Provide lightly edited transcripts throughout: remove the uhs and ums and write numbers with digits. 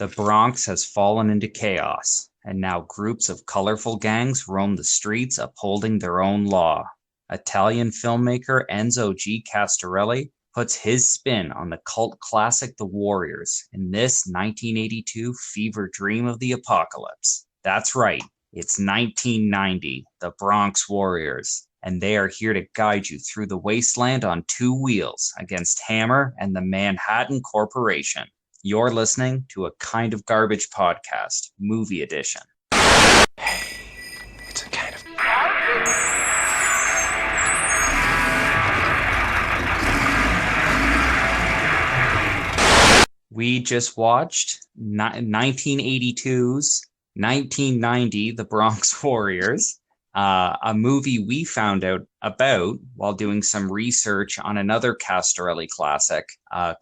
The Bronx has fallen into chaos, and now groups of colorful gangs roam the streets upholding their own law. Italian filmmaker Enzo G. Castorelli puts his spin on the cult classic The Warriors in this 1982 fever dream of the apocalypse. That's right, it's 1990, The Bronx Warriors, and they are here to guide you through the wasteland on two wheels against Hammer and the Manhattan Corporation. You're listening to a Kind of Garbage podcast, movie edition. Hey, it's a kind of... We just watched 1982's 1990, The Bronx Warriors, a movie we found out about while doing some research on another Castorelli classic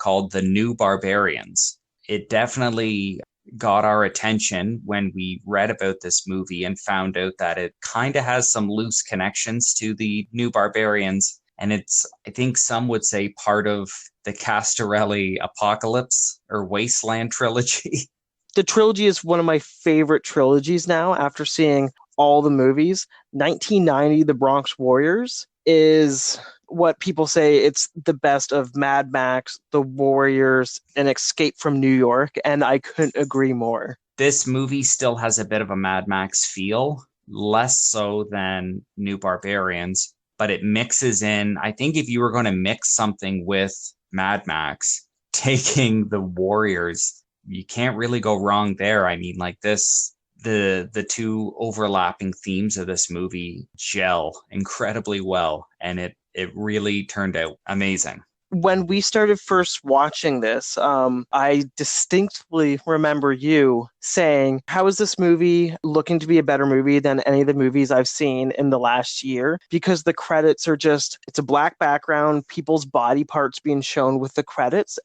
called The New Barbarians. It definitely got our attention when we read about this movie and found out that it kind of has some loose connections to The New Barbarians. And it's, I think some would say, part of the Castorelli Apocalypse or Wasteland trilogy. The trilogy is one of my favorite trilogies now after seeing all the movies. 1990, The Bronx Warriors is what people say it's the best of Mad Max, The Warriors, and Escape from New York, and I couldn't agree more. This movie still has a bit of a Mad Max feel, less so than New Barbarians, but it mixes in. I think if you were going to mix something with Mad Max, taking the Warriors, you can't really go wrong there. I mean, like this, the two overlapping themes of this movie gel incredibly well, and it really turned out amazing. When we started first watching this, I distinctly remember you saying, how is this movie looking to be a better movie than any of the movies I've seen in the last year? Because the credits are just, it's a black background, people's body parts being shown with the credits.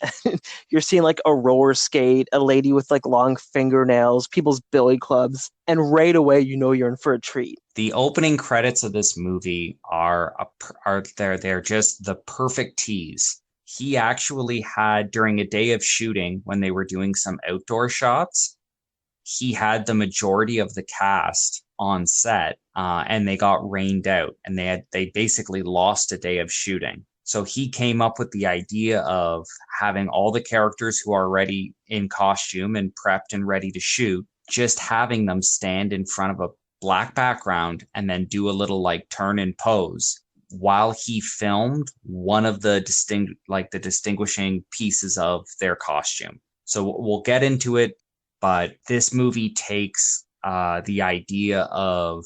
You're seeing like a roller skate, a lady with like long fingernails, people's billy clubs. And right away, you know you're in for a treat. The opening credits of this movie they're just the perfect tease. He actually had, during a day of shooting, when they were doing some outdoor shots, he had the majority of the cast on set, and they got rained out, and they basically lost a day of shooting. So he came up with the idea of having all the characters who are already in costume and prepped and ready to shoot, just having them stand in front of a black background and then do a little like turn and pose while he filmed one of the distinguishing pieces of their costume. So we'll get into it, but this movie takes the idea of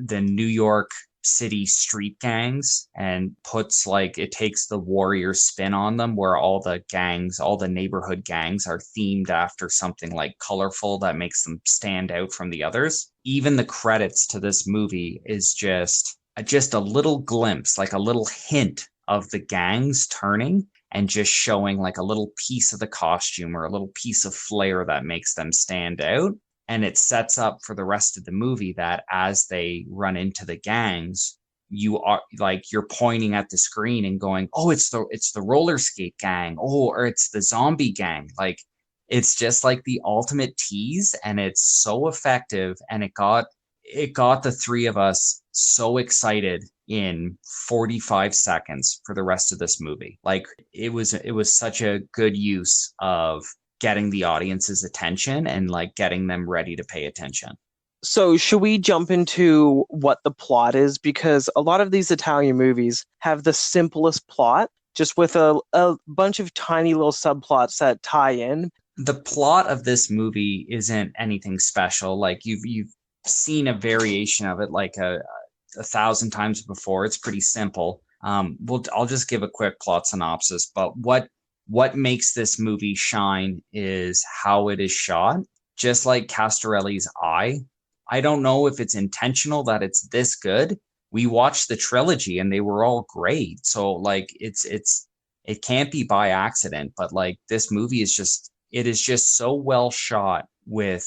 the New York City street gangs and it takes the warrior spin on them, where all the neighborhood gangs are themed after something like colorful that makes them stand out from the others. Even the credits to this movie is just a little glimpse, like a little hint of the gangs turning and just showing like a little piece of the costume or a little piece of flair that makes them stand out. And it sets up for the rest of the movie that as they run into the gangs, you're pointing at the screen and going, oh, it's the roller skate gang. Oh, or it's the zombie gang. Like, it's just like the ultimate tease, and it's so effective. And it got the three of us so excited in 45 seconds for the rest of this movie. Like, it was such a good use of getting the audience's attention and like getting them ready to pay attention. So should we jump into what the plot is? Because a lot of these Italian movies have the simplest plot, just with a bunch of tiny little subplots that tie in. The plot of this movie isn't anything special. Like you've seen a variation of it like a 1,000 times before. It's pretty simple. I'll just give a quick plot synopsis, but what makes this movie shine is how it is shot. Just like Castorelli's eye. I don't know if it's intentional that it's this good. We watched the trilogy and they were all great. So like it can't be by accident, but like this movie is just so well shot with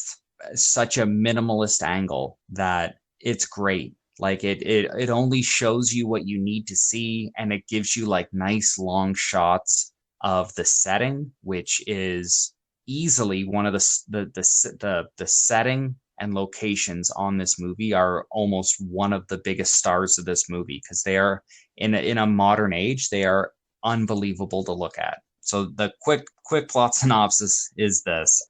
such a minimalist angle that it's great. Like it only shows you what you need to see, and it gives you like nice long shots of the setting, which is easily one of the setting and locations on this movie are almost one of the biggest stars of this movie, because they are in a modern age, they are unbelievable to look at. So the quick plot synopsis is this.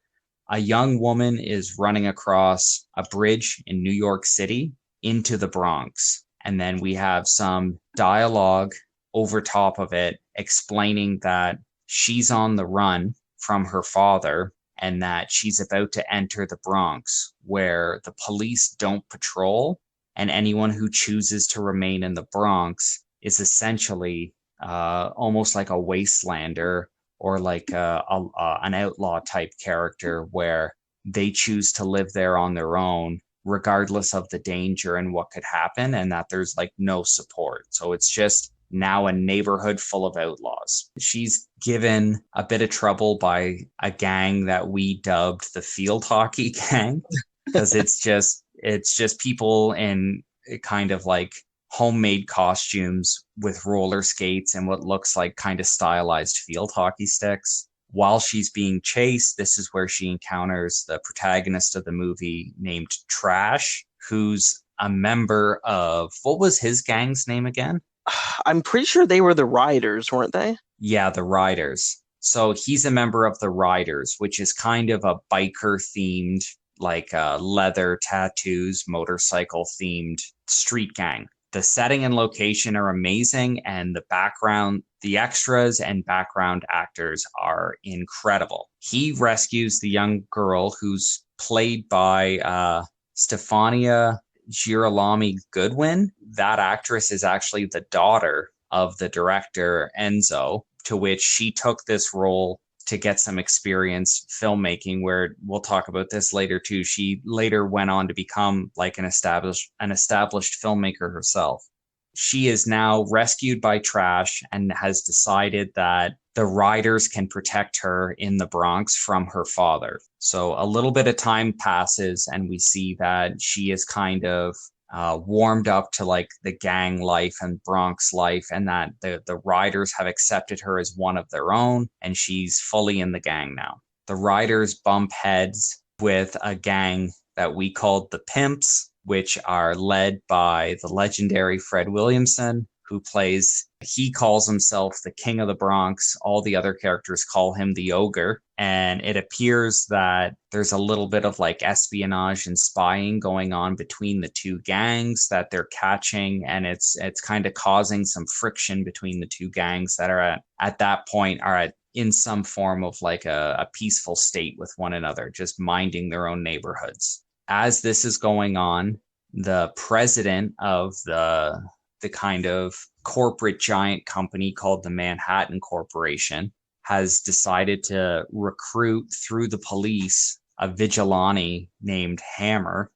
A young woman is running across a bridge in New York City into the Bronx. And then we have some dialogue over top of it explaining that she's on the run from her father and that she's about to enter the Bronx, where the police don't patrol, and anyone who chooses to remain in the Bronx is essentially almost like a wastelander or like an outlaw type character, where they choose to live there on their own, regardless of the danger and what could happen, and that there's like no support. So it's just now a neighborhood full of outlaws. She's given a bit of trouble by a gang that we dubbed the Field Hockey Gang, because it's just people in kind of like homemade costumes with roller skates and what looks like kind of stylized field hockey sticks. While she's being chased, this is where she encounters the protagonist of the movie named Trash, who's a member of, what was his gang's name again? I'm pretty sure they were the Riders, weren't they? Yeah, the Riders. So he's a member of the Riders, which is kind of a biker themed, like leather tattoos, motorcycle themed street gang. The setting and location are amazing, and the background, the extras and background actors are incredible. He rescues the young girl who's played by Stefania Girolami Goodwin. That actress is actually the daughter of the director, Enzo, to which she took this role to get some experience filmmaking, where we'll talk about this later too. She later went on to become like an established filmmaker herself. She is now rescued by Trash and has decided that the Riders can protect her in the Bronx from her father. So a little bit of time passes and we see that she is kind of warmed up to like the gang life and Bronx life, and that the Riders have accepted her as one of their own, and she's fully in the gang now. The Riders bump heads with a gang that we called the Pimps, which are led by the legendary Fred Williamson, he calls himself the King of the Bronx. All the other characters call him the Ogre. And it appears that there's a little bit of like espionage and spying going on between the two gangs that they're catching. And it's kind of causing some friction between the two gangs that are at that point are in some form of like a peaceful state with one another, just minding their own neighborhoods. As this is going on, the president of the kind of corporate giant company called the Manhattan Corporation has decided to recruit through the police a vigilante named Hammer,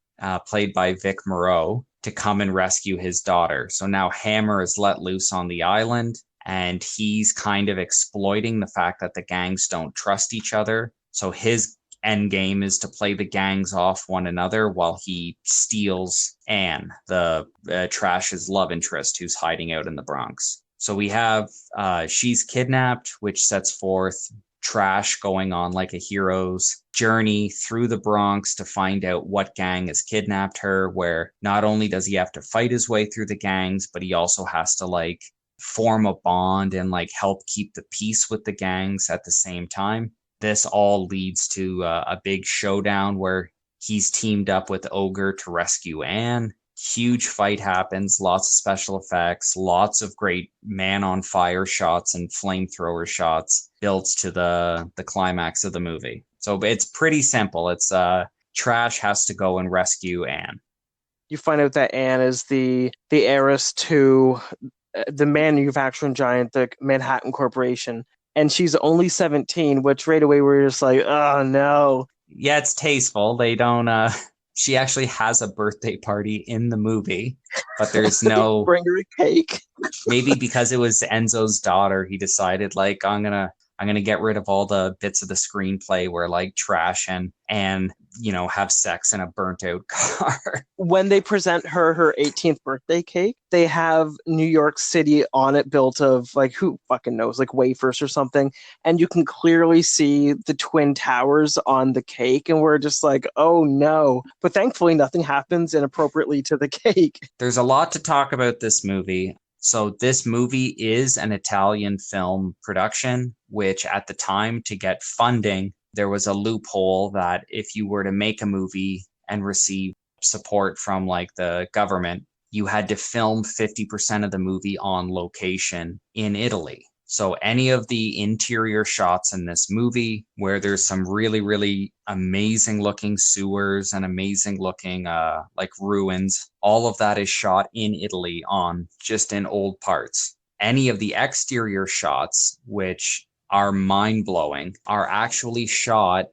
played by Vic Moreau, to come and rescue his daughter. So now Hammer is let loose on the island, and he's kind of exploiting the fact that the gangs don't trust each other. So his end game is to play the gangs off one another while he steals Anne, the Trash's love interest, who's hiding out in the Bronx. So we have she's kidnapped, which sets forth Trash going on like a hero's journey through the Bronx to find out what gang has kidnapped her, where not only does he have to fight his way through the gangs, but he also has to like form a bond and like help keep the peace with the gangs at the same time. This all leads to a big showdown where he's teamed up with Ogre to rescue Anne. Huge fight happens, lots of special effects, lots of great man-on-fire shots and flamethrower shots built to the climax of the movie. So it's pretty simple. It's Trash has to go and rescue Anne. You find out that Anne is the heiress to the manufacturing giant, the Manhattan Corporation. And she's only 17, which right away we're just like, oh no. Yeah, it's tasteful. They don't she actually has a birthday party in the movie, but there's no bring her a cake. Maybe because it was Enzo's daughter, he decided like I'm gonna I'm going to get rid of all the bits of the screenplay where like trash and have sex in a burnt out car. When they present her 18th birthday cake, they have New York City on it, built of like, who fucking knows, like wafers or something, and you can clearly see the Twin Towers on the cake, and we're just like, oh no. But thankfully nothing happens inappropriately to the cake. There's a lot to talk about this movie. So this movie is an Italian film production, which at the time, to get funding, there was a loophole that if you were to make a movie and receive support from like the government, you had to film 50% of the movie on location in Italy. So any of the interior shots in this movie where there's some really, really amazing looking sewers and amazing looking like ruins, all of that is shot in Italy on just in old parts. Any of the exterior shots, which are mind-blowing, were shot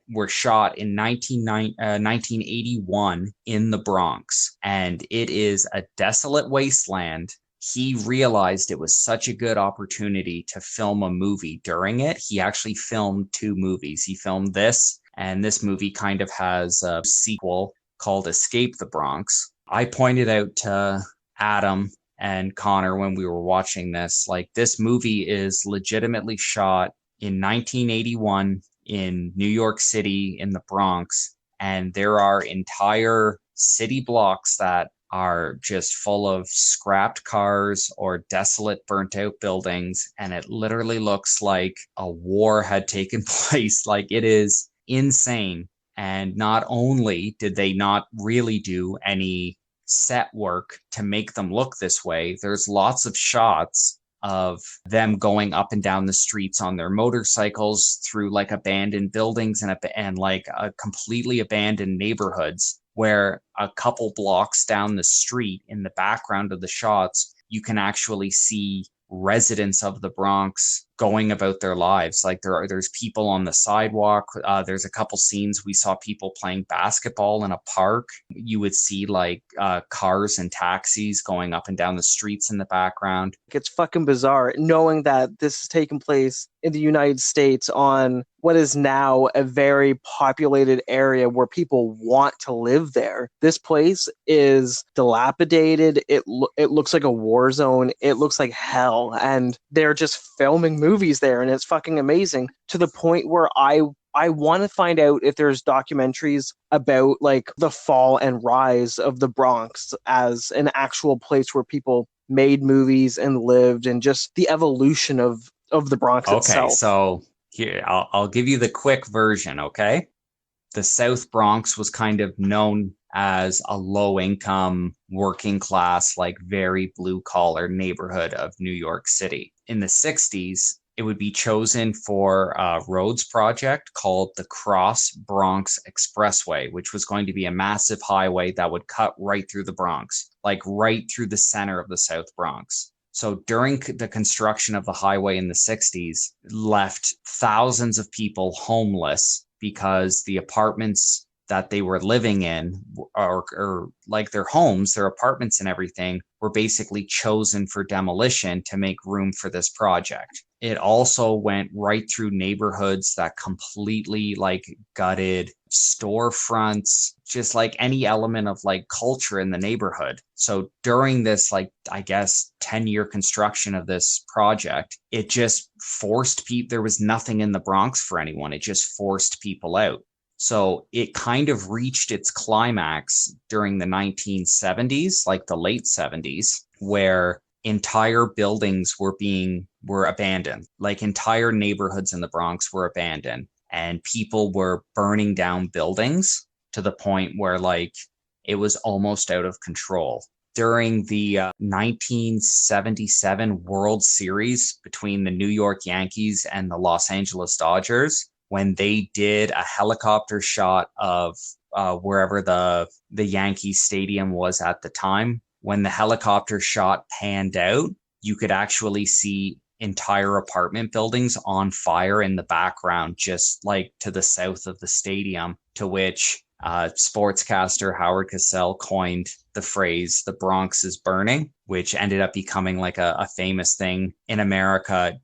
in 1981 in the Bronx. And it is a desolate wasteland. He realized it was such a good opportunity to film a movie during it. He actually filmed 2 movies. He filmed this, and this movie kind of has a sequel called Escape the Bronx. I pointed out to Adam and Connor when we were watching this, like, this movie is legitimately shot in 1981 in New York City in the Bronx, and there are entire city blocks that are just full of scrapped cars or desolate burnt out buildings, and it literally looks like a war had taken place. Like, it is insane. And not only did they not really do any set work to make them look this way, there's lots of shots of them going up and down the streets on their motorcycles through like abandoned buildings and like completely abandoned neighborhoods, where a couple blocks down the street in the background of the shots, you can actually see residents of the Bronx going about their lives. Like there's people on the sidewalk. There's a couple scenes we saw people playing basketball in a park. You would see like cars and taxis going up and down the streets in the background. It's fucking bizarre knowing that this is taking place in the United States on what is now a very populated area where people want to live there. This place is dilapidated. It looks like a war zone. It looks like hell. And they're just filming movies there, and it's fucking amazing, to the point where I want to find out if there's documentaries about like the fall and rise of the Bronx as an actual place where people made movies and lived, and just the evolution of the Bronx itself. Okay, so here, I'll give you the quick version, okay? The South Bronx was kind of known as a low-income, working-class, like very blue-collar neighborhood of New York City. In the 60s, it would be chosen for a roads project called the Cross Bronx Expressway, which was going to be a massive highway that would cut right through the Bronx, like right through the center of the South Bronx. So during the construction of the highway in the 60s, left thousands of people homeless because the apartments that they were living in, or like their homes, their apartments and everything, were basically chosen for demolition to make room for this project. It also went right through neighborhoods that completely like gutted storefronts, just like any element of like culture in the neighborhood. So during this, like, I guess 10-year construction of this project, it just forced people, there was nothing in the Bronx for anyone. It just forced people out. So it kind of reached its climax during the 1970s, like the late 70s, where entire buildings were abandoned. Like entire neighborhoods in the Bronx were abandoned, and people were burning down buildings to the point where like it was almost out of control. During the 1977 World Series between the New York Yankees and the Los Angeles Dodgers, when they did a helicopter shot of wherever the Yankee Stadium was at the time, when the helicopter shot panned out, you could actually see entire apartment buildings on fire in the background, just like to the south of the stadium, to which sportscaster Howard Cosell coined the phrase, "The Bronx is burning," which ended up becoming like a famous thing in America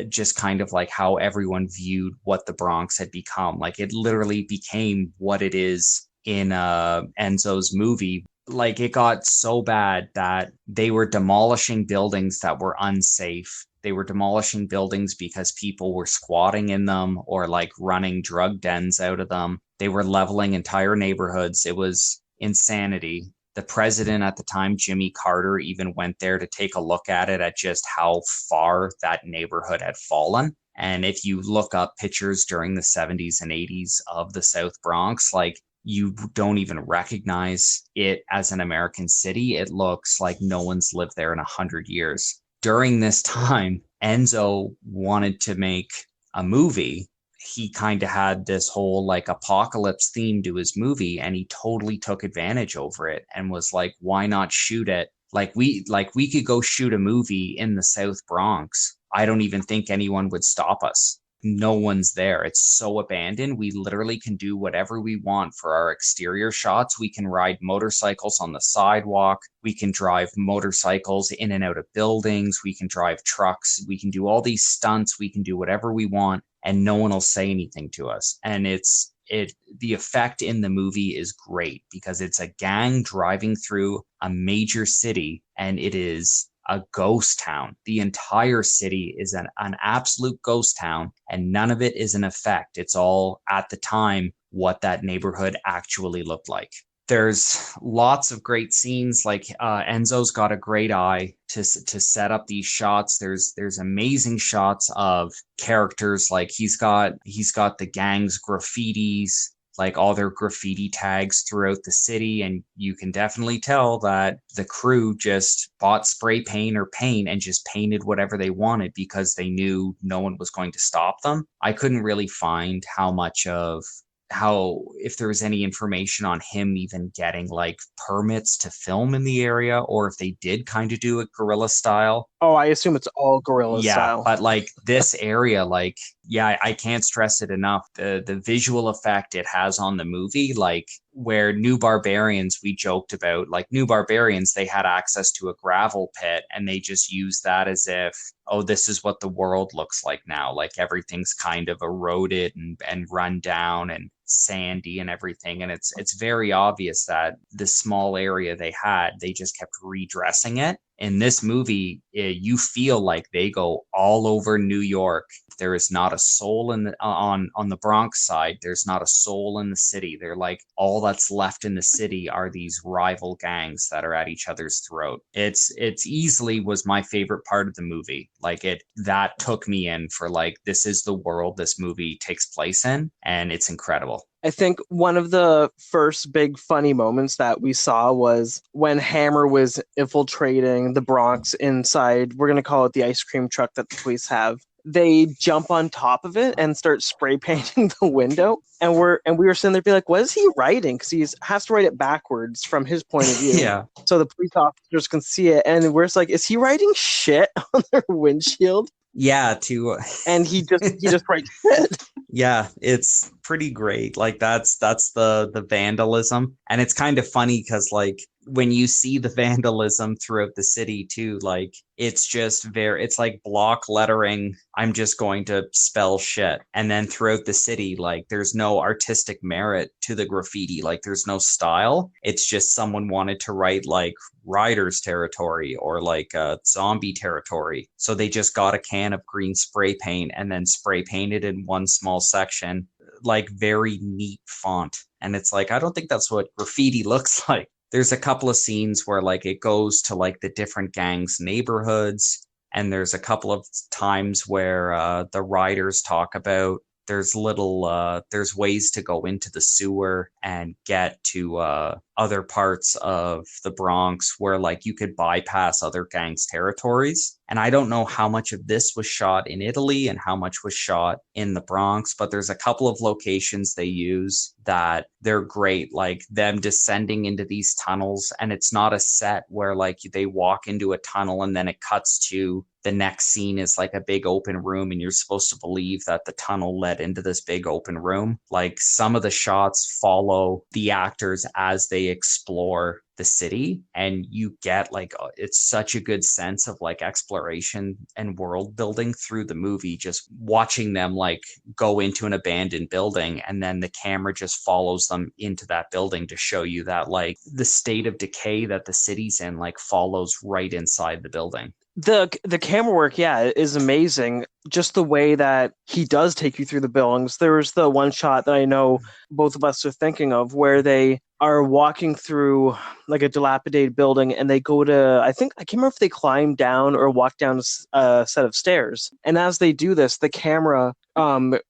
just kind of like how everyone viewed what the Bronx had become. Like it literally became what it is in Enzo's movie. Like it got so bad that they were demolishing buildings that were unsafe. They were demolishing buildings because people were squatting in them or like running drug dens out of them. They were leveling entire neighborhoods. It was insanity. The president at the time, Jimmy Carter, even went there to take a look at it, at just how far that neighborhood had fallen. And if you look up pictures during the 70s and 80s of the South Bronx, like you don't even recognize it as an American city. It looks like no one's lived there in 100 years. During this time, Enzo wanted to make a movie. He kind of had this whole like apocalypse theme to his movie, and he totally took advantage over it and was like, why not shoot it? We could go shoot a movie in the South Bronx. I don't even think anyone would stop us. No one's there. It's so abandoned. We literally can do whatever we want for our exterior shots. We can ride motorcycles on the sidewalk. We can drive motorcycles in and out of buildings. We can drive trucks. We can do all these stunts. We can do whatever we want, and no one will say anything to us. And the effect in the movie is great because it's a gang driving through a major city, and it is a ghost town. The entire city is an absolute ghost town, and none of it is an effect. It's all at the time what that neighborhood actually looked like. There's lots of great scenes. Like Enzo's got a great eye to set up these shots. There's amazing shots of characters. Like he's got the gang's graffitis, like all their graffiti tags throughout the city. And you can definitely tell that the crew just bought spray paint or paint and just painted whatever they wanted because they knew no one was going to stop them. I couldn't really find if there was any information on him even getting like permits to film in the area, or if they did kind of do it guerrilla style. Oh, I assume it's all guerrilla style. But like this area, like, yeah, I can't stress it enough. The visual effect it has on the movie, like where New Barbarians, we joked about, like New Barbarians, they had access to a gravel pit and they just used that as if, oh, this is what the world looks like now. Like everything's kind of eroded and run down and sandy and everything. And it's very obvious that the small area they just kept redressing it. In this movie, you feel like they go all over New York. There is not a soul on the Bronx side. There's not a soul in the city. They're like, all that's left in the city are these rival gangs that are at each other's throat. It's easily was my favorite part of the movie. Like that took me in for like, this is the world this movie takes place in, and it's incredible. I think one of the first big funny moments that we saw was when Hammer was infiltrating the Bronx inside, we're going to call it the ice cream truck that the police have. They jump on top of it and start spray painting the window. And we were sitting there be like, what is he writing? Because he has to write it backwards from his point of view. Yeah. So the police officers can see it. And we're just like, is he writing shit on their windshield? Yeah, and he just writes shit. Yeah, it's pretty great. Like that's the vandalism. And it's kind of funny because like when you see the vandalism throughout the city too, like it's like block lettering. I'm just going to spell shit. And then throughout the city, like there's no artistic merit to the graffiti. Like there's no style. It's just someone wanted to write like Riders territory or like zombie territory. So they just got a can of green spray paint and then spray painted in one small section, like very neat font. And it's like, I don't think that's what graffiti looks like. There's a couple of scenes where like it goes to like the different gangs' neighborhoods. And there's a couple of times where the riders talk about there's ways to go into the sewer and get to other parts of the Bronx where like you could bypass other gangs' territories. And I don't know how much of this was shot in Italy and how much was shot in the Bronx, but there's a couple of locations they use that they're great, like them descending into these tunnels. And it's not a set where like they walk into a tunnel and then it cuts to the next scene is like a big open room and you're supposed to believe that the tunnel led into this big open room. Like some of the shots follow the actors as they explore the city, and you get like it's such a good sense of like exploration and world building through the movie, just watching them like go into an abandoned building, and then the camera just follows them into that building to show you that like the state of decay that the city's in like follows right inside the building. The camera work, yeah, is amazing. Just the way that he does take you through the buildings. There's the one shot that I know both of us are thinking of where they are walking through like a dilapidated building, and they go to, I can't remember if they climb down or walk down a set of stairs. And as they do this, the camera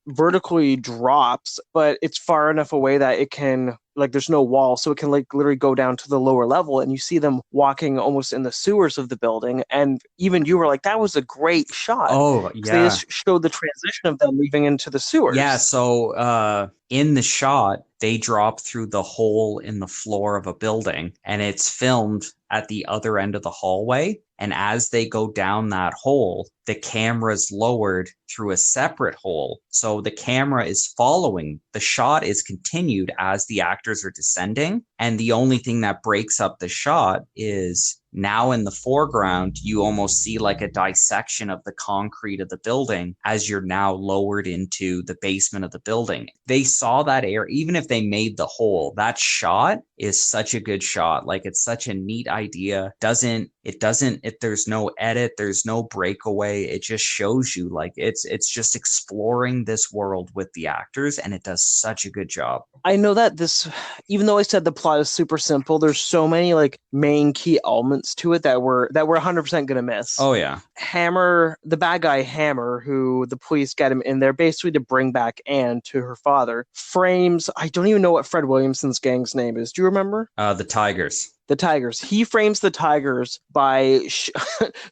vertically drops, but it's far enough away that it can, like, there's no wall, so it can like literally go down to the lower level, and you see them walking almost in the sewers of the building. And even you were like, that was a great shot. Oh yeah, they just showed the transition of them leaving into the sewers. Yeah, so in the shot, they drop through the hole in the floor of a building, and it's filmed at the other end of the hallway. And as they go down that hole, the camera's lowered through a separate hole. So the camera is following, the shot is continued as the actors are descending. And the only thing that breaks up the shot is now in the foreground, you almost see like a dissection of the concrete of the building as you're now lowered into the basement of the building. They saw that area, even if they made the hole, that shot is such a good shot. Like, it's such a neat idea. If there's no edit, there's no breakaway. It just shows you like it's just exploring this world with the actors, and it does such a good job. I know that this, even though I said the plot is super simple, there's so many like main key elements to it that we're 100% gonna miss. Oh yeah. Hammer, the bad guy Hammer, who the police get him in there basically to bring back Anne to her father, frames, I don't even know what Fred Williamson's gang's name is. Do you remember? The Tigers. The Tigers. He frames the Tigers by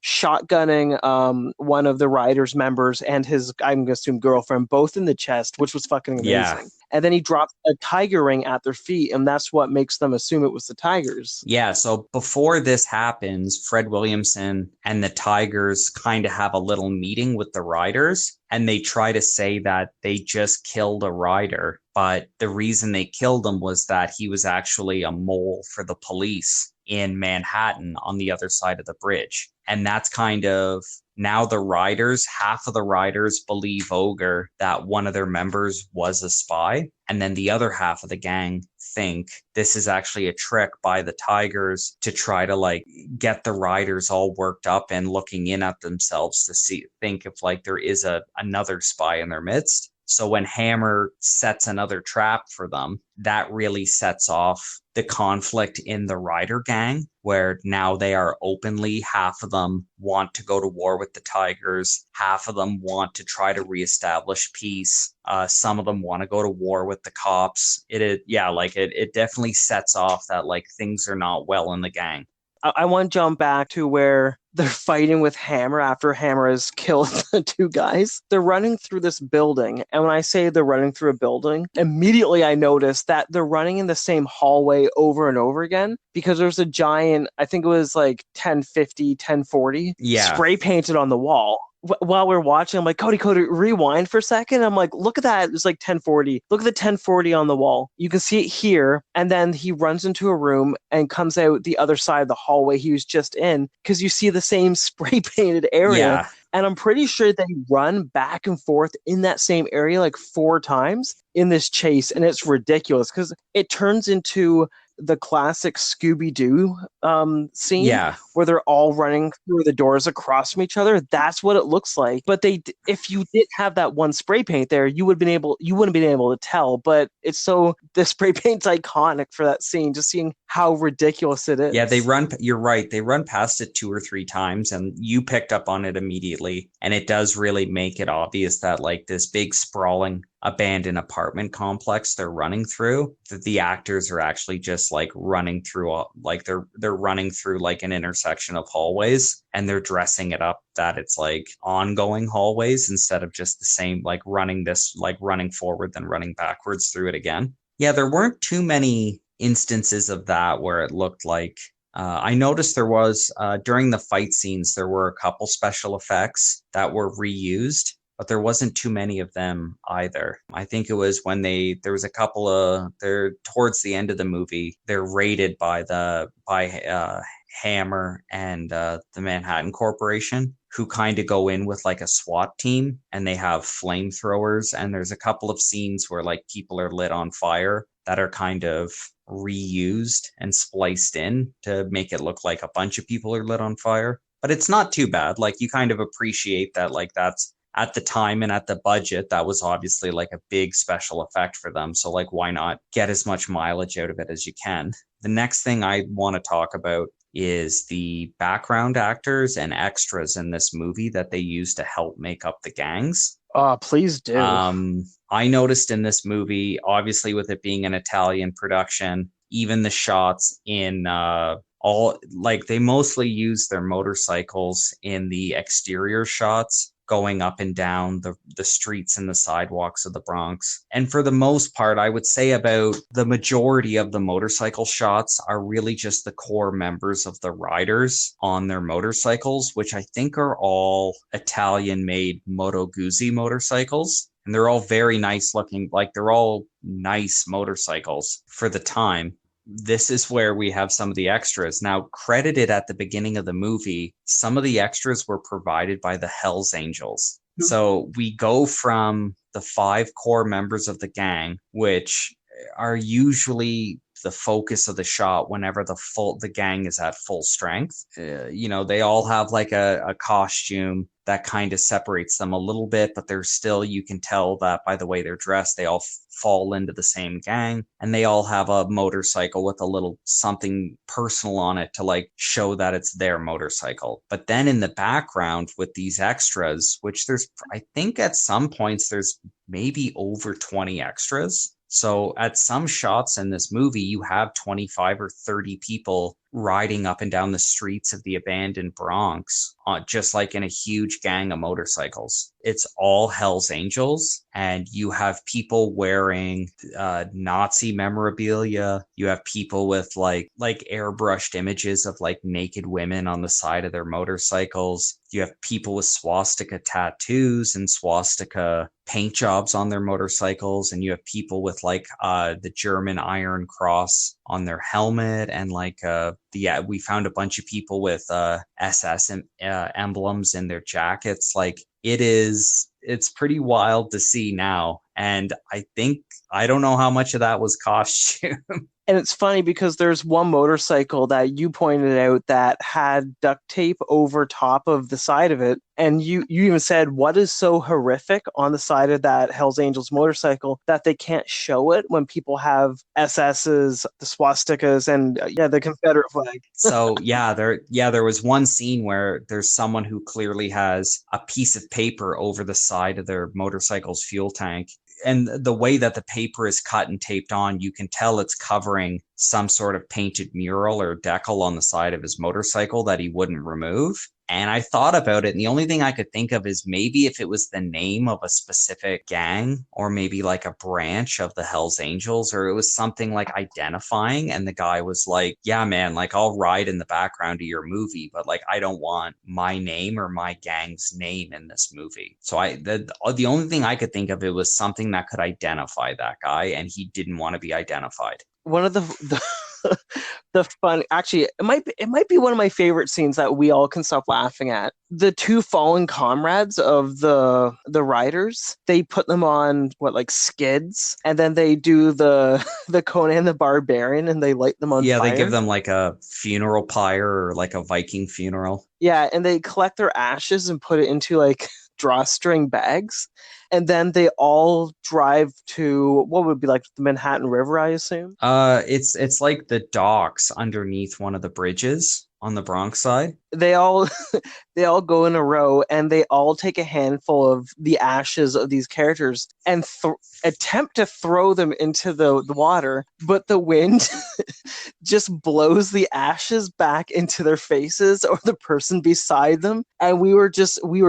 shotgunning one of the Riders members and his, I'm going to assume, girlfriend, both in the chest, which was fucking amazing. Yeah. And then he drops a tiger ring at their feet, and that's what makes them assume it was the Tigers. Yeah, so before this happens, Fred Williamson and the Tigers kind of have a little meeting with the Riders, and they try to say that they just killed a Rider, but the reason they killed him was that he was actually a mole for the police in Manhattan on the other side of the bridge. And that's kind of, now the Riders, half of the Riders believe Ogre that one of their members was a spy. And then the other half of the gang think this is actually a trick by the Tigers to try to like get the Riders all worked up and looking in at themselves to think if like there is another spy in their midst. So when Hammer sets another trap for them, that really sets off the conflict in the Rider gang, where now they are openly, half of them want to go to war with the Tigers, half of them want to try to reestablish peace. Some of them want to go to war with the cops. It definitely sets off that like things are not well in the gang. I want to jump back to where they're fighting with Hammer after Hammer has killed the two guys. They're running through this building. And when I say they're running through a building, immediately I noticed that they're running in the same hallway over and over again, because there's a giant, I think it was like 1050, 1040, spray painted on the wall. While we're watching, I'm like, Cody, rewind for a second. I'm like, look at that. It's like 1040. Look at the 1040 on the wall. You can see it here. And then he runs into a room and comes out the other side of the hallway he was just in, because you see the same spray painted area. Yeah. And I'm pretty sure they run back and forth in that same area like 4 times in this chase. And it's ridiculous because it turns into the classic Scooby-Doo scene where they're all running through the doors across from each other. That's what it looks like. But if you didn't have that one spray paint there, you wouldn't have been able to tell. But it's so, the spray paint's iconic for that scene, just seeing how ridiculous it is. Yeah, you're right. They run past it 2 or 3 times, and you picked up on it immediately. And it does really make it obvious that like this big sprawling abandoned apartment complex they're running through, that the actors are actually just like running through they're running through like an intersection of hallways, and they're dressing it up that it's like ongoing hallways instead of just the same, like running forward then running backwards through it again. Yeah, there weren't too many instances of that where it looked like I noticed there was during the fight scenes there were a couple special effects that were reused. but there wasn't too many of them either. I think it was when there was a couple of, they're towards the end of the movie, they're raided by Hammer and the Manhattan Corporation, who kind of go in with like a SWAT team, and they have flamethrowers, and there's a couple of scenes where like people are lit on fire that are kind of reused and spliced in to make it look like a bunch of people are lit on fire. But it's not too bad. Like, you kind of appreciate that, like, that's at the time and at the budget, that was obviously like a big special effect for them. So like, why not get as much mileage out of it as you can? The next thing I want to talk about is the background actors and extras in this movie that they use to help make up the gangs. Please do. I noticed in this movie, obviously with it being an Italian production, even the shots in all, like, they mostly use their motorcycles in the exterior shots, going up and down the streets and the sidewalks of the Bronx. And for the most part, I would say about the majority of the motorcycle shots are really just the core members of the riders on their motorcycles, which I think are all Italian-made Moto Guzzi motorcycles. And they're all very nice looking, like, they're all nice motorcycles for the time. This is where we have some of the extras. Now, credited at the beginning of the movie, some of the extras were provided by the Hells Angels. So we go from the 5 core members of the gang, which are usually the focus of the shot whenever the gang is at full strength. They all have like a costume that kind of separates them a little bit, but they're still, you can tell that by the way they're dressed, they all fall into the same gang, and they all have a motorcycle with a little something personal on it to like show that it's their motorcycle. But then in the background with these extras, which I think at some points there's maybe over 20 extras. So at some shots in this movie, you have 25 or 30 people riding up and down the streets of the abandoned Bronx, just like in a huge gang of motorcycles. It's all Hells Angels, and you have people wearing Nazi memorabilia. You have people with like airbrushed images of like naked women on the side of their motorcycles. You have people with swastika tattoos and swastika paint jobs on their motorcycles, and you have people with like the German Iron Cross on their helmet, and like we found a bunch of people with SS emblems in their jackets. Like, it's pretty wild to see now, and I don't know how much of that was costume. And it's funny because there's one motorcycle that you pointed out that had duct tape over top of the side of it. And you even said, what is so horrific on the side of that Hells Angels motorcycle that they can't show it when people have SS's, the swastikas, and the Confederate flag. So there was one scene where there's someone who clearly has a piece of paper over the side of their motorcycle's fuel tank. And the way that the paper is cut and taped on, you can tell it's covering some sort of painted mural or decal on the side of his motorcycle that he wouldn't remove. And I thought about it, and the only thing I could think of is maybe if it was the name of a specific gang, or maybe like a branch of the Hells Angels, or it was something like identifying, and the guy was like, yeah, man, like, I'll ride in the background of your movie, but like, I don't want my name or my gang's name in this movie. So the only thing I could think of, it was something that could identify that guy, and he didn't want to be identified. One of the fun, actually, it might be one of my favorite scenes that we all can stop laughing at. The 2 fallen comrades of the riders, they put them on skids, and then they do the Conan the Barbarian, and they light them on fire. They give them like a funeral pyre, or like a Viking funeral. Yeah, and they collect their ashes and put it into like drawstring bags, and then they all drive to what would be like the Manhattan River, I assume. It's like the docks underneath one of the bridges on the Bronx side. They all go in a row, and they all take a handful of the ashes of these characters and attempt to throw them into the water, but the wind just blows the ashes back into their faces or the person beside them, and we were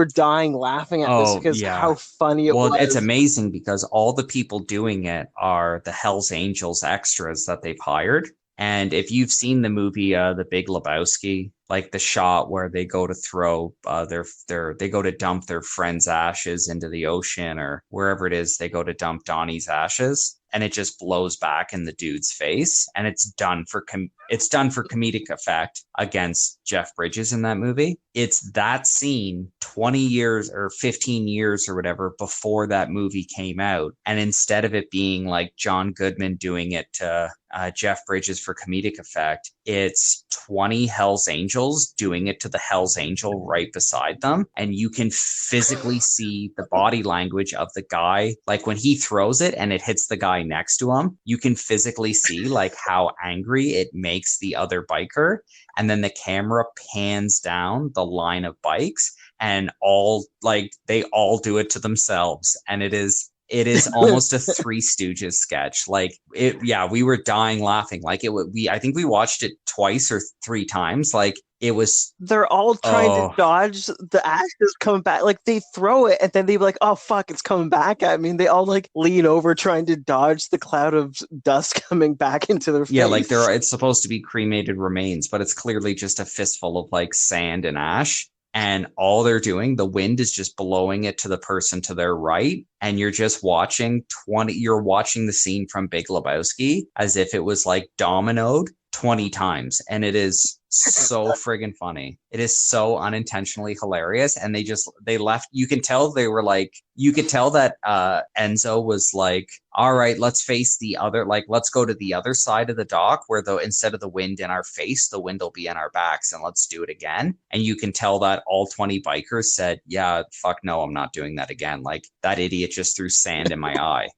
dying laughing at this because how funny it was. Well, it's amazing because all the people doing it are the Hells Angels extras that they've hired. And if you've seen the movie The Big Lebowski, like the shot where they go to throw they go to dump their friend's ashes into the ocean or wherever it is they go to dump Donnie's ashes, and it just blows back in the dude's face, and it's done for comedic effect against Jeff Bridges in that movie. It's that scene 20 years or 15 years or whatever before that movie came out, and instead of it being like John Goodman doing it to Jeff Bridges for comedic effect, it's 20 Hells Angels doing it to the Hells Angel right beside them. And you can physically see the body language of the guy. Like when he throws it and it hits the guy next to him, you can physically see like how angry it makes the other biker. And then the camera pans down the line of bikes and they all do it to themselves. And it is almost a Three Stooges sketch. Like we were dying laughing. Like I think we watched it twice or three times. Like it was. They're all trying to dodge the ashes coming back. Like they throw it and then they be like, "Oh fuck, it's coming back at me." And they all like lean over trying to dodge the cloud of dust coming back into their face. Yeah, like it's supposed to be cremated remains, but it's clearly just a fistful of like sand and ash. And all they're doing, the wind is just blowing it to the person to their right. And you're just watching you're watching the scene from Big Lebowski as if it was like dominoed 20 times. And it is so friggin' funny. It is so unintentionally hilarious. And they left. You can tell that Enzo was like, all right, let's face the other, like, let's go to the other side of the dock where instead of the wind in our face, the wind will be in our backs, and let's do it again. And you can tell that all 20 bikers said, yeah, fuck no, I'm not doing that again. Like that idiot just threw sand in my eye.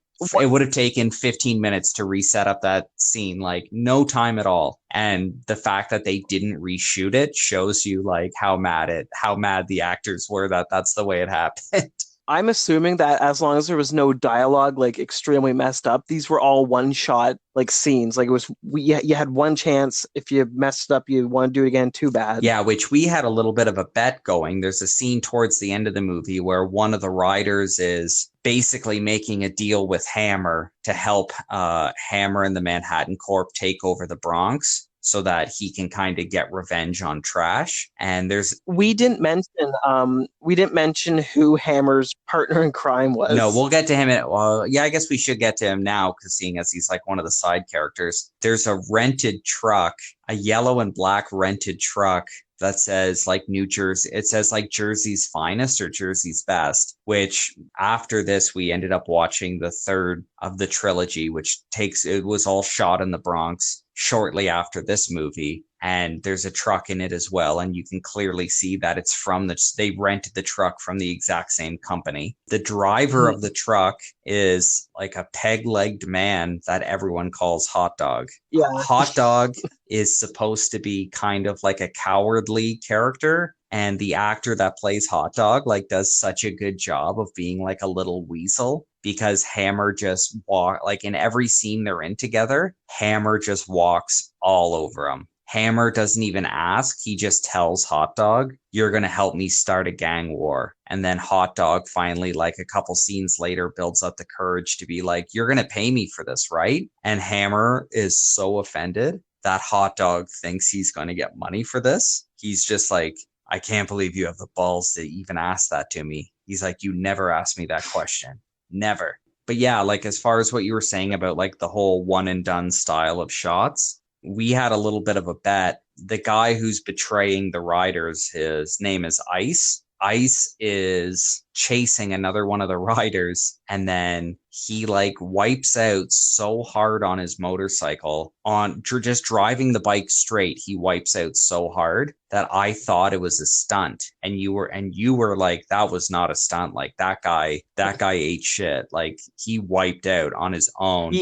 It would have taken 15 minutes to reset up that scene, like no time at all. And the fact that they didn't reshoot it shows you like how mad the actors were that that's the way it happened. I'm assuming that as long as there was no dialogue, like extremely messed up, these were all one shot like scenes. Like it was, you had one chance. If you messed up, you want to do it again. Too bad. Yeah, which we had a little bit of a bet going. There's a scene towards the end of the movie where one of the riders is basically making a deal with Hammer to help Hammer and the Manhattan Corp take over the Bronx, so that he can kind of get revenge on Trash. And we didn't mention who Hammer's partner in crime was. No, we'll get to him. I guess we should get to him now, because seeing as he's like one of the side characters. There's a rented truck, a yellow and black rented truck that says like New Jersey. It says like Jersey's finest or Jersey's best, which after this, we ended up watching the third of the trilogy, it was all shot in the Bronx shortly after this movie. And there's a truck in it as well. And you can clearly see that it's they rented the truck from the exact same company. The driver of the truck is like a peg-legged man that everyone calls Hot Dog. Yeah. Hot Dog is supposed to be kind of like a cowardly character. And the actor that plays Hot Dog like does such a good job of being like a little weasel, because Hammer just like in every scene they're in together, Hammer just walks all over him. Hammer doesn't even ask. He just tells Hot Dog, "You're going to help me start a gang war." And then Hot Dog finally, like a couple scenes later, builds up the courage to be like, "You're going to pay me for this, right?" And Hammer is so offended that Hot Dog thinks he's going to get money for this. He's just like, "I can't believe you have the balls to even ask that to me." He's like, "You never asked me that question. Never." But yeah, like as far as what you were saying about like the whole one and done style of shots, we had a little bit of a bet. The guy who's betraying the riders, his name is Ice. Ice is chasing another one of the riders, and then he like wipes out so hard on his motorcycle on just driving the bike straight. He wipes out so hard that I thought it was a stunt, and you were like, that was not a stunt. Like that guy ate shit. Like he wiped out on his own.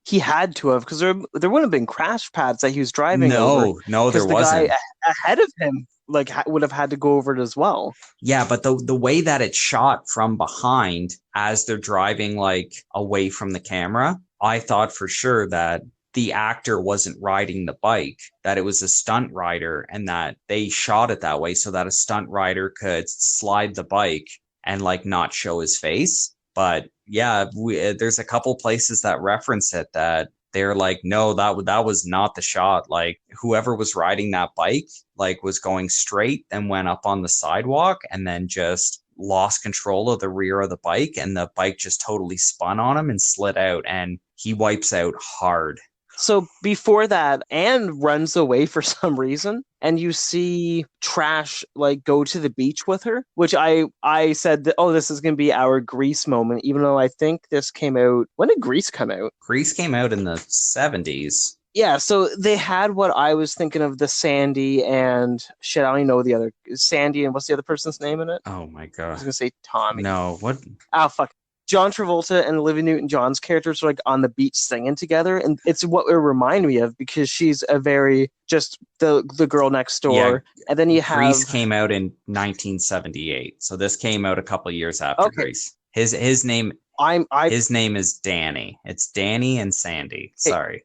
He had to have, because there wouldn't have been crash pads that he was driving over. No, there wasn't. The guy ahead of him like would have had to go over it as well. Yeah, but the way that it's shot from behind as they're driving like away from the camera, I thought for sure that the actor wasn't riding the bike, that it was a stunt rider, and that they shot it that way so that a stunt rider could slide the bike and like not show his face. But yeah, there's a couple places that reference it, that they're like, no, that was not the shot. Like whoever was riding that bike, like was going straight and went up on the sidewalk and then just lost control of the rear of the bike, and the bike just totally spun on him and slid out, and he wipes out hard. So before that, Anne runs away for some reason, and you see Trash like go to the beach with her, which I said that, oh, this is going to be our Grease moment, even though I think this came out. When did Grease come out? Grease came out in the 70s. Yeah, so they had what I was thinking of, the Sandy and shit. I don't even know the other Sandy, and what's the other person's name in it? Oh my I god. was gonna say Tommy. No, what? Oh fuck. John Travolta and Olivia Newton-John's characters are like on the beach singing together, and it's what it reminded me of because she's a very just the girl next door, and then you have Grease came out in 1978, so this came out a couple years after Grease. His name his name is Danny. It's Danny and Sandy. Sorry.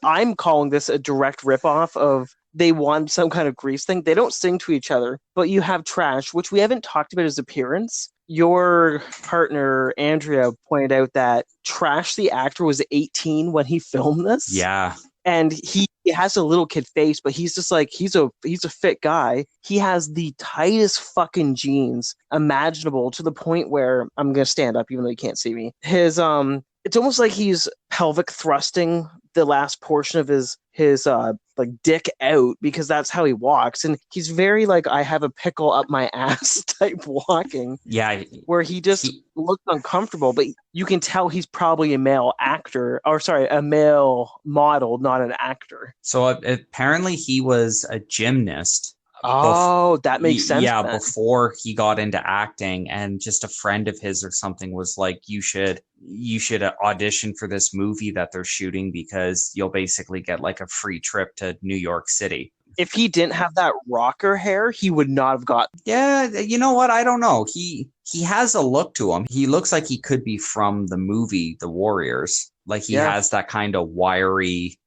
I'm calling this a direct ripoff of, they want some kind of Grease thing. They don't sing to each other, but you have Trash, which we haven't talked about his appearance. Your partner, Andrea, pointed out that Trash, the actor, was 18 when he filmed this. Yeah. And he has a little kid face, but he's just like, he's a fit guy. He has the tightest fucking jeans imaginable, to the point where I'm going to stand up even though you can't see me. His, it's almost like he's pelvic thrusting the last portion of his like dick out, because that's how he walks, and he's very like, I have a pickle up my ass type walking. Yeah, where he looks uncomfortable, but you can tell he's probably a male actor, or sorry, a male model, not an actor. So apparently he was a gymnast. Oh, that makes sense. Yeah, then. Before he got into acting, and just a friend of his or something was like, you should audition for this movie that they're shooting, because you'll basically get like a free trip to New York City. If he didn't have that rocker hair, he would not have got. Yeah, you know what? I don't know. He has a look to him. He looks like he could be from the movie The Warriors. Like he has that kind of wiry,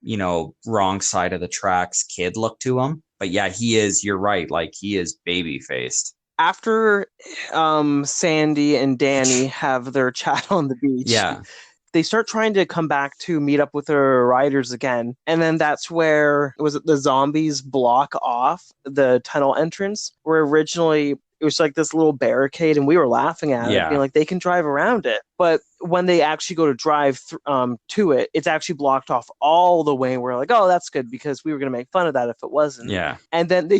wrong side of the tracks kid look to him. But yeah, he is, you're right, like he is baby faced. After Sandy and Danny have their chat on the beach, they start trying to come back to meet up with their riders again. And then that's where, the zombies block off the tunnel entrance, where originally it was like this little barricade, and we were laughing at it, being like, they can drive around it. But when they actually go to drive to it, it's actually blocked off all the way. We're like, oh, that's good, because we were going to make fun of that if it wasn't. Yeah. And then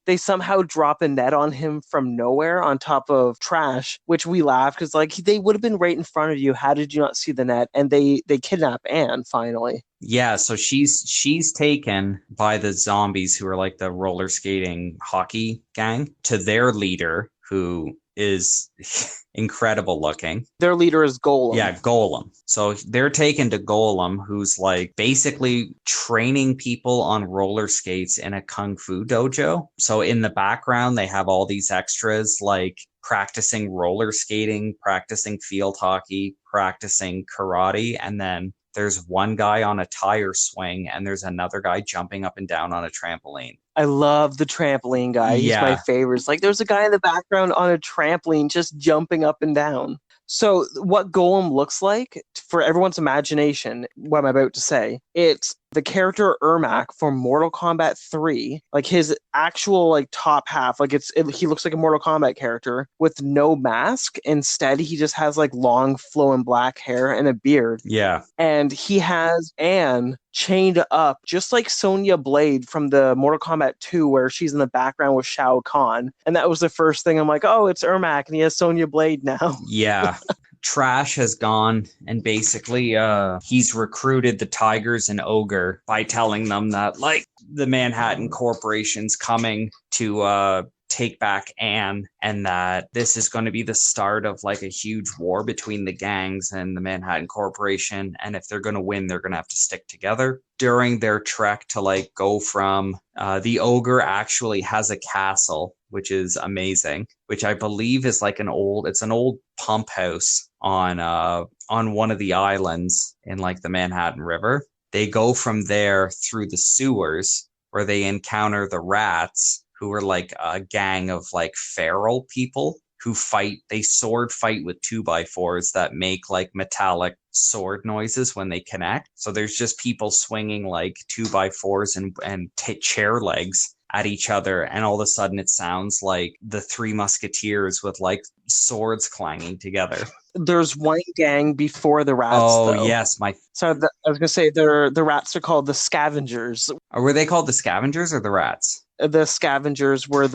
they somehow drop a net on him from nowhere on top of Trash, which we laughed, because like, they would have been right in front of you. How did you not see the net? And they kidnap Anne finally. Yeah, so she's taken by the zombies, who are like the roller skating hockey gang, to their leader, who is incredible looking. Their leader is Golem. Yeah, Golem. So they're taken to Golem, who's like basically training people on roller skates in a kung fu dojo. So in the background, they have all these extras like practicing roller skating, practicing field hockey, practicing karate, and then there's one guy on a tire swing, and there's another guy jumping up and down on a trampoline. I love the trampoline guy. He's my favorite. Like, there's a guy in the background on a trampoline just jumping up and down. So what Golem looks like, for everyone's imagination, what I'm about to say, it's the character Ermac from Mortal Kombat 3, like his actual like top half, like he looks like a Mortal Kombat character with no mask. Instead, he just has like long flowing black hair and a beard. Yeah. And he has Anne chained up, just like Sonya Blade from the Mortal Kombat 2, where she's in the background with Shao Kahn. And that was the first thing. I'm like, oh, it's Ermac, and he has Sonya Blade now. Yeah. Trash has gone, and basically he's recruited the Tigers and Ogre by telling them that like the Manhattan Corporation's coming to take back Anne, and that this is going to be the start of like a huge war between the gangs and the Manhattan Corporation, and if they're going to win, they're going to have to stick together. During their trek to like go from the Ogre actually has a castle, which is amazing, which I believe is like an old pump house on one of the islands in like the Manhattan River. They go from there through the sewers, where they encounter the Rats, who are like a gang of like feral people who fight. They sword fight with 2x4s that make like metallic sword noises when they connect. So there's just people swinging like 2x4s and chair legs at each other, and all of a sudden it sounds like the Three Musketeers with like swords clanging together. There's one gang before the rats. Oh though. yes, I was gonna say the rats are called the Scavengers. Were they called the Scavengers or the Rats? The Scavengers were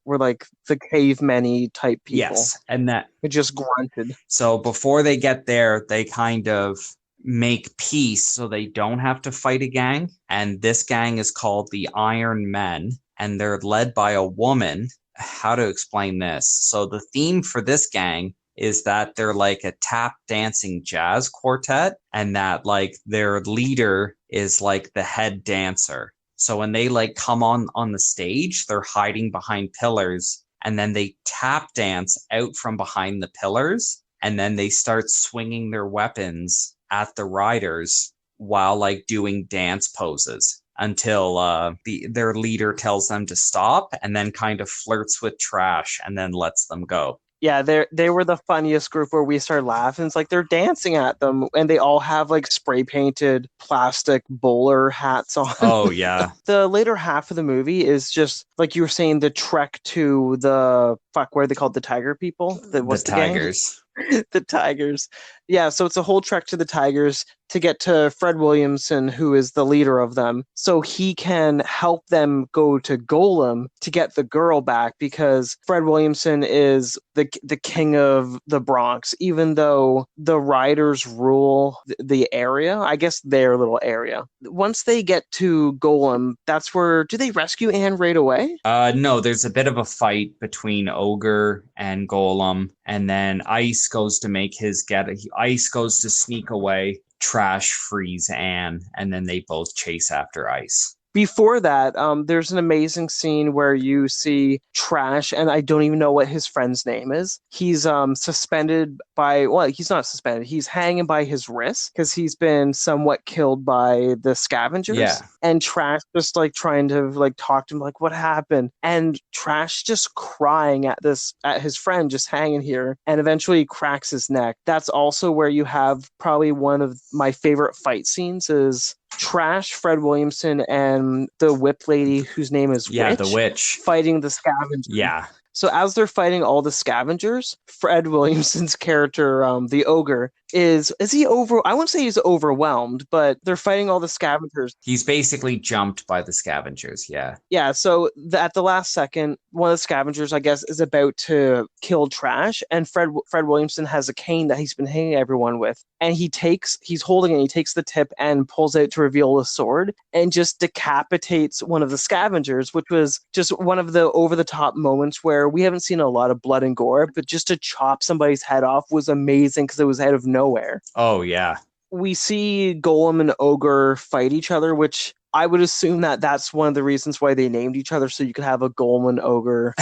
like the cavemen-y type people. Yes, and that who just grunted. So before they get there, they kind of make peace so they don't have to fight a gang. And this gang is called the Iron Men, and they're led by a woman. How to explain this? So the theme for this gang is that they're like a tap dancing jazz quartet, and that like their leader is like the head dancer. So when they like come on the stage, they're hiding behind pillars, and then they tap dance out from behind the pillars, and then they start swinging their weapons at the riders while like doing dance poses until their leader tells them to stop, and then kind of flirts with Trash and then lets them go. Yeah, they were the funniest group where we started laughing. It's like they're dancing at them, and they all have like spray painted plastic bowler hats on. Oh yeah. The later half of the movie is just like you were saying, the trek to what are they called? The Tiger people? The Tigers. The Tigers. Yeah, so it's a whole trek to the Tigers to get to Fred Williamson, who is the leader of them, so he can help them go to Golem to get the girl back, because Fred Williamson is the king of the Bronx, even though the riders rule the area, I guess their little area. Once they get to Golem, that's where, do they rescue Anne right away? No, there's a bit of a fight between Ogre and Golem, and then Ice goes to sneak away. Trash frees Anne, and then they both chase after Ice. Before that, there's an amazing scene where you see Trash, and I don't even know what his friend's name is. He's suspended by, well, he's not suspended. He's hanging by his wrist because he's been somewhat killed by the Scavengers. Yeah. And Trash just like trying to like talk to him, like, what happened? And Trash just crying at his friend just hanging here, and eventually cracks his neck. That's also where you have probably one of my favorite fight scenes is Trash, Fred Williamson, and the whip lady whose name is Witch, the Witch, fighting the Scavengers. Yeah. So as they're fighting all the Scavengers, Fred Williamson's character, the Ogre, is he over? I wouldn't say he's overwhelmed, but they're fighting all the Scavengers. He's basically jumped by the Scavengers, yeah. Yeah, so at the last second, one of the Scavengers, I guess, is about to kill Trash, and Fred Williamson has a cane that he's been hanging everyone with, and he's holding it, he takes the tip and pulls out to reveal a sword, and just decapitates one of the Scavengers, which was just one of the over-the-top moments where we haven't seen a lot of blood and gore, but just to chop somebody's head off was amazing because it was out of nowhere. Oh, yeah. We see Golem and Ogre fight each other, which I would assume that's one of the reasons why they named each other, so you could have a Golem and Ogre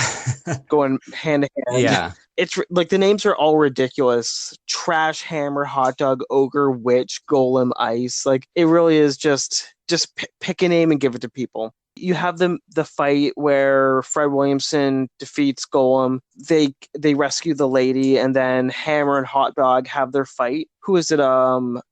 going hand in hand. Yeah. It's like the names are all ridiculous. Trash, Hammer, Hot Dog, Ogre, Witch, Golem, Ice. Like it really is just pick a name and give it to people. You have the fight where Fred Williamson defeats Golem. They rescue the lady, and then Hammer and Hot Dog have their fight. Who is it?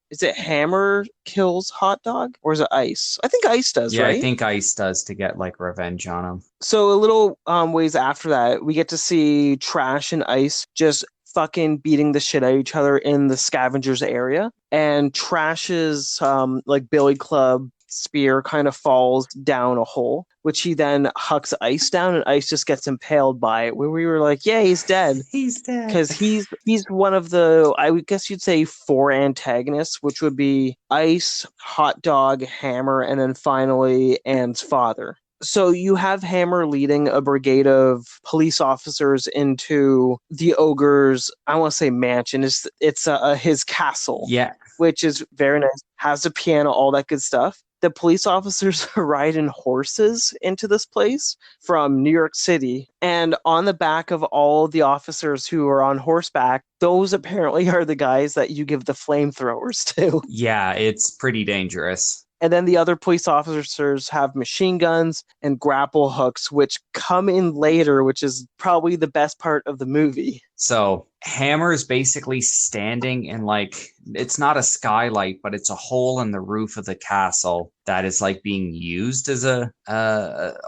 Is it Hammer kills Hot Dog, or is it Ice? I think Ice does, right? Yeah, I think Ice does to get like revenge on him. So a little ways after that, we get to see Trash and Ice just fucking beating the shit out of each other in the Scavengers area, and Trash's like billy club spear kind of falls down a hole, which he then hucks Ice down, and Ice just gets impaled by it, where we were like, yeah, he's dead. He's dead. Because he's one of the, I would guess you'd say, 4 antagonists, which would be Ice, Hot Dog, Hammer, and then finally Anne's father. So you have Hammer leading a brigade of police officers into the Ogre's, I want to say mansion. It's his castle. Yeah. Which is very nice. Has a piano, all that good stuff. The police officers are riding horses into this place from New York City. And on the back of all the officers who are on horseback, those apparently are the guys that you give the flamethrowers to. Yeah, it's pretty dangerous. And then the other police officers have machine guns and grapple hooks, which come in later, which is probably the best part of the movie. So Hammer is basically standing in like, it's not a skylight, but it's a hole in the roof of the castle that is like being used as a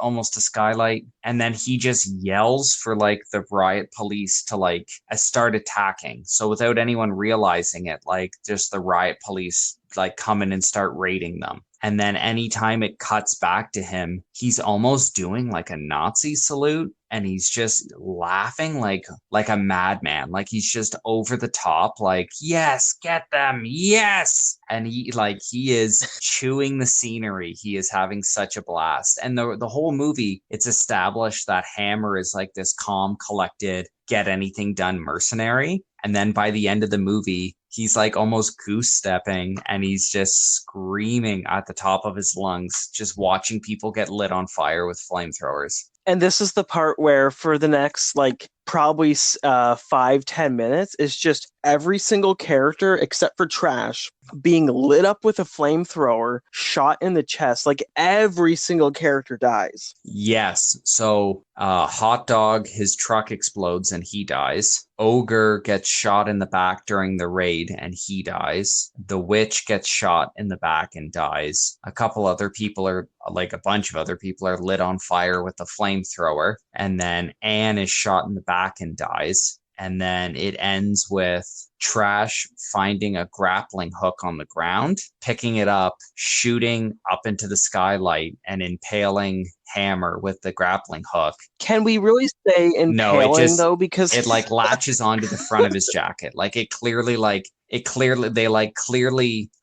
almost a skylight. And then he just yells for like the riot police to like start attacking. So without anyone realizing it, like just the riot police like come in and start raiding them. And then anytime it cuts back to him, he's almost doing like a Nazi salute, and he's just laughing like a madman. Like he's just over the top, like, yes, get them, yes. And he is chewing the scenery. He is having such a blast. And the whole movie, it's established that Hammer is like this calm, collected, get anything done mercenary. And then by the end of the movie, he's like almost goose stepping, and he's just screaming at the top of his lungs, just watching people get lit on fire with flamethrowers. And this is the part where for the next like probably 5-10 minutes is just every single character except for Trash being lit up with a flamethrower, shot in the chest. Like every single character dies. Yes. So Hot Dog, his truck explodes and he dies. Ogre gets shot in the back during the raid and he dies. The Witch gets shot in the back and dies. A bunch of other people are lit on fire with a flamethrower. And then Anne is shot in the back and dies. And then it ends with Trash finding a grappling hook on the ground, picking it up, shooting up into the skylight, and impaling Hammer with the grappling hook. Can we really say impaling though? Because it like latches onto the front of his jacket. They clearly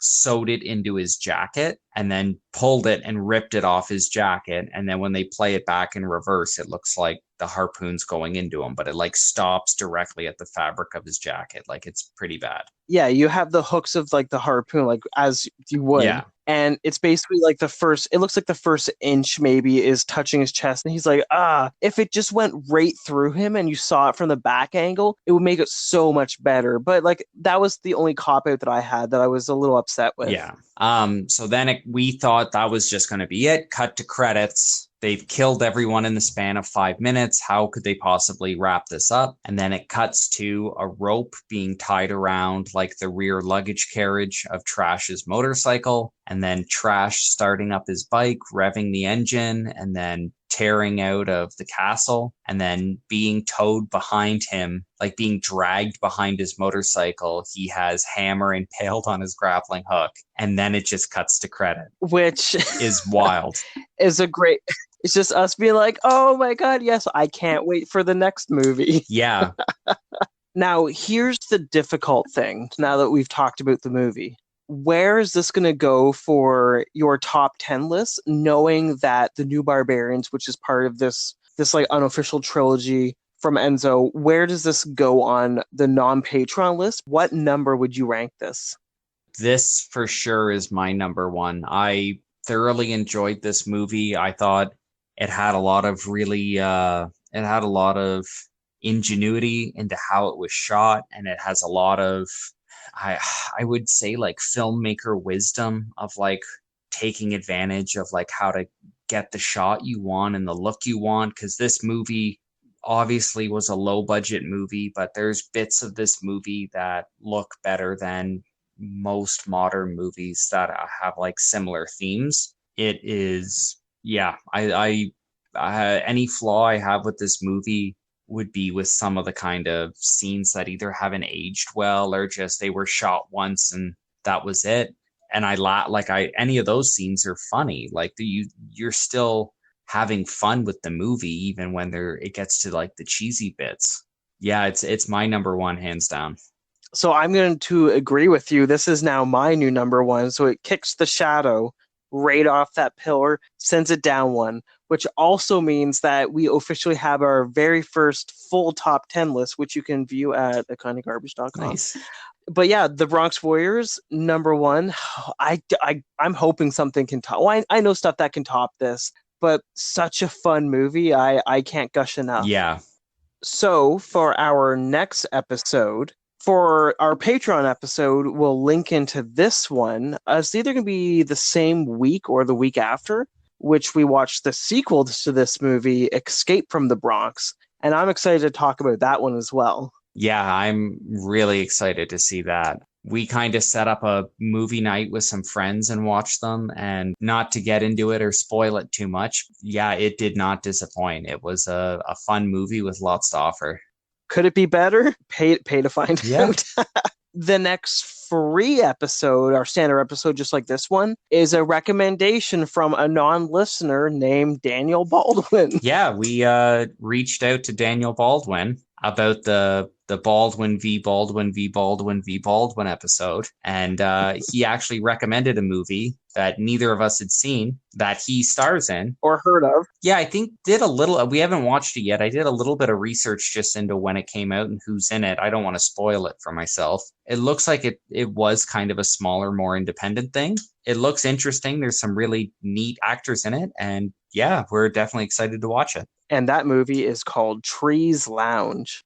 sewed it into his jacket and then pulled it and ripped it off his jacket. And then when they play it back in reverse, it looks like the harpoon's going into him, but it like stops directly at the fabric of his jacket. Like it's pretty bad. Yeah, you have the hooks of like the harpoon, like as you would. Yeah. And it's basically like it looks like the first inch maybe is touching his chest. And he's like, if it just went right through him and you saw it from the back angle, it would make it so much better. But like, that was the only cop out that I had that I was a little upset with. Yeah. So then we thought that was just going to be it. Cut to credits. They've killed everyone in the span of 5 minutes. How could they possibly wrap this up? And then it cuts to a rope being tied around like the rear luggage carriage of Trash's motorcycle. And then Trash starting up his bike, revving the engine, and then tearing out of the castle, and then being towed behind him, like being dragged behind his motorcycle. He has Hammer impaled on his grappling hook. And then it just cuts to credit. Which is wild. Is a great... It's just us being like, oh my God, yes, I can't wait for the next movie. Yeah. Now, here's the difficult thing, now that we've talked about the movie. Where is this going to go for your top 10 list, knowing that The New Barbarians, which is part of this like unofficial trilogy from Enzo, where does this go on the non-Patreon list? What number would you rank this? This for sure is my number one. I thoroughly enjoyed this movie. I thought it had a lot of ingenuity into how it was shot, and it has a lot of, I would say, like filmmaker wisdom of like taking advantage of like how to get the shot you want and the look you want. Because this movie obviously was a low budget movie, but there's bits of this movie that look better than most modern movies that have like similar themes. It is, yeah, I any flaw I have with this movie would be with some of the kind of scenes that either haven't aged well or just they were shot once and that was it. And any of those scenes are funny. Like you're still having fun with the movie even when it gets to like the cheesy bits. Yeah, it's my number one, hands down. So I'm going to agree with you. This is now my new number one. So it kicks the shadow right off that pillar, sends it down one, which also means that we officially have our very first full top 10 list, which you can view at thekindofgarbage.com. Nice. But yeah, the Bronx Warriors, number one. I'm hoping something can top. Well, I know stuff that can top this, but such a fun movie. I can't gush enough. Yeah. So for our next episode, For our Patreon episode, we'll link into this one. It's either going to be the same week or the week after, which we watched the sequel to this movie, Escape from the Bronx. And I'm excited to talk about that one as well. Yeah, I'm really excited to see that. We kind of set up a movie night with some friends and watched them, and not to get into it or spoil it too much. Yeah, it did not disappoint. It was a fun movie with lots to offer. Could it be better? Pay to find Yeah. out. The next free episode, our standard episode, just like this one, is a recommendation from a non-listener named Daniel Baldwin. Yeah, we reached out to Daniel Baldwin about the Baldwin v. Baldwin v. Baldwin v. Baldwin episode. And he actually recommended a movie that neither of us had seen that he stars in. Or heard of. Yeah, I think we haven't watched it yet. I did a little bit of research just into when it came out and who's in it. I don't want to spoil it for myself. It looks like it was kind of a smaller, more independent thing. It looks interesting. There's some really neat actors in it. And yeah, we're definitely excited to watch it. And that movie is called Trees Lounge.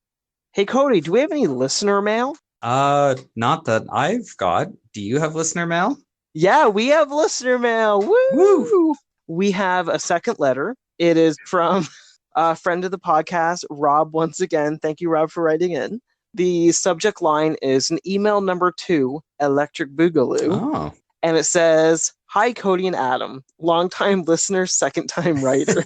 Hey, Cody, do we have any listener mail? Not that I've got. Do you have listener mail? Yeah, we have listener mail. Woo! Woo! We have a second letter. It is from a friend of the podcast, Rob, once again. Thank you, Rob, for writing in. The subject line is an email number 2, Electric Boogaloo. Oh. And it says, "Hi, Cody and Adam. Longtime listener, second-time writer.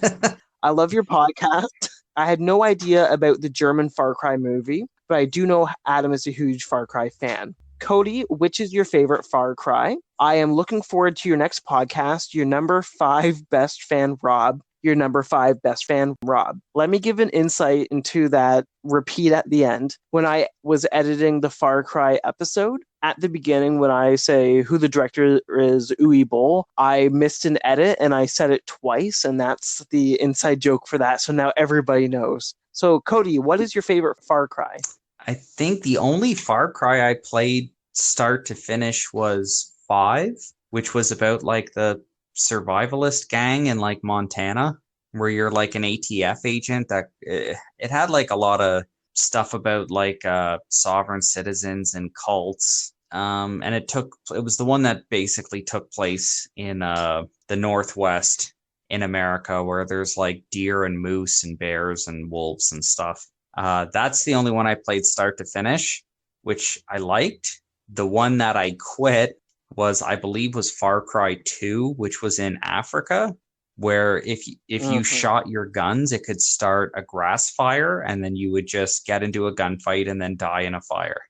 I love your podcast. I had no idea about the German Far Cry movie, but I do know Adam is a huge Far Cry fan. Cody, which is your favorite Far Cry? I am looking forward to your next podcast. Your number 5 best fan, Rob. Your number 5 best fan, Rob." Let me give an insight into that repeat at the end. When I was editing the Far Cry episode, at the beginning, when I say who the director is, Uwe Boll, I missed an edit and I said it twice, and that's the inside joke for that. So now everybody knows. So, Cody, what is your favorite Far Cry? I think the only Far Cry I played start to finish was 5, which was about like the survivalist gang in like Montana, where you're like an ATF agent. That it had like a lot of stuff about like sovereign citizens and cults. And it was the one that basically took place in the Northwest in America, where there's like deer and moose and bears and wolves and stuff. That's the only one I played start to finish, which I liked. The one that I quit I believe was Far Cry 2, which was in Africa, where if you shot your guns, it could start a grass fire, and then you would just get into a gunfight and then die in a fire.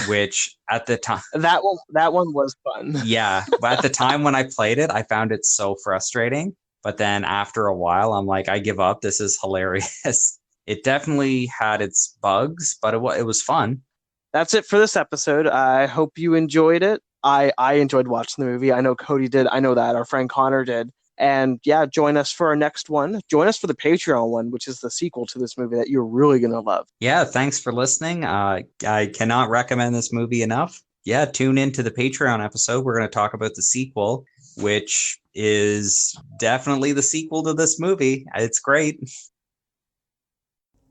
Which at the time, that one was fun. Yeah, but at the time when I played it, I found it so frustrating. But then after a while, I'm like, I give up. This is hilarious. It definitely had its bugs, but it was fun. That's it for this episode. I hope you enjoyed it. I enjoyed watching the movie. I know Cody did. I know that our friend Connor did. And yeah, join us for our next one. Join us for the Patreon one, which is the sequel to this movie that you're really going to love. Yeah, thanks for listening. I cannot recommend this movie enough. Yeah, tune into the Patreon episode. We're going to talk about the sequel, which is definitely the sequel to this movie. It's great.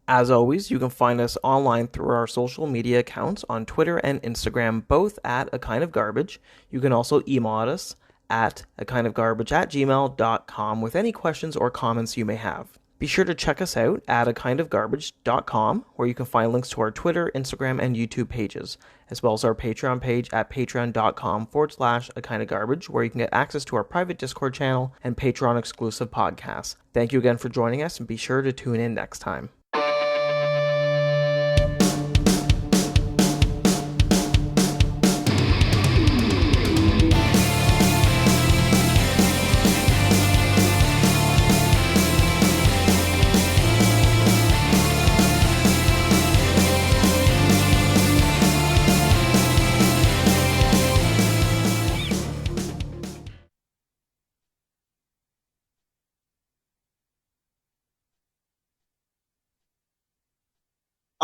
As always, you can find us online through our social media accounts on Twitter and Instagram, both at A Kind of Garbage. You can also email us at akindofgarbage@gmail.com with any questions or comments you may have. Be sure to check us out at akindofgarbage.com, where you can find links to our Twitter, Instagram, and YouTube pages, as well as our Patreon page at patreon.com/akindofgarbage, where you can get access to our private Discord channel and Patreon exclusive podcasts. Thank you again for joining us, and be sure to tune in next time.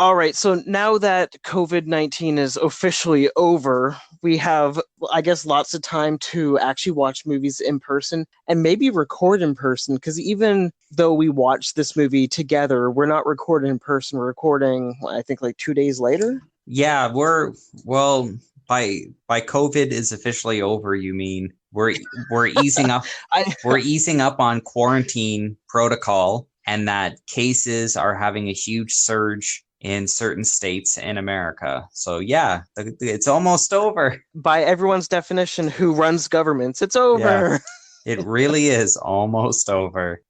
All right, so now that COVID-19 is officially over, we have, I guess, lots of time to actually watch movies in person and maybe record in person, because even though we watched this movie together, we're not recording in person. We're recording, I think, like 2 days later. Yeah, well by COVID is officially over, you mean. We're easing up I we're easing up on quarantine protocol, and that cases are having a huge surge in certain states in America. So yeah, it's almost over. by everyone's definition, who runs governments, it's Yeah, over. it really is almost over.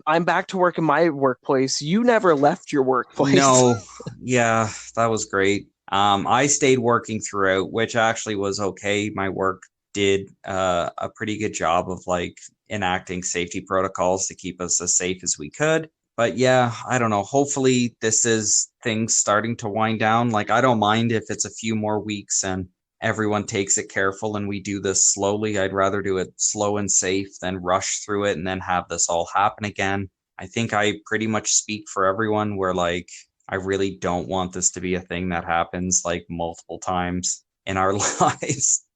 I'm back to work in my workplace. You never left your workplace. No, yeah, that was great. I stayed working throughout, which actually was okay. My work did a pretty good job of like enacting safety protocols to keep us as safe as we could. But yeah, I don't know. Hopefully, this is things starting to wind down. Like, I don't mind if it's a few more weeks and everyone takes it careful and we do this slowly. I'd rather do it slow and safe than rush through it and then have this all happen again. I think I pretty much speak for everyone where like I really don't want this to be a thing that happens like multiple times in our lives.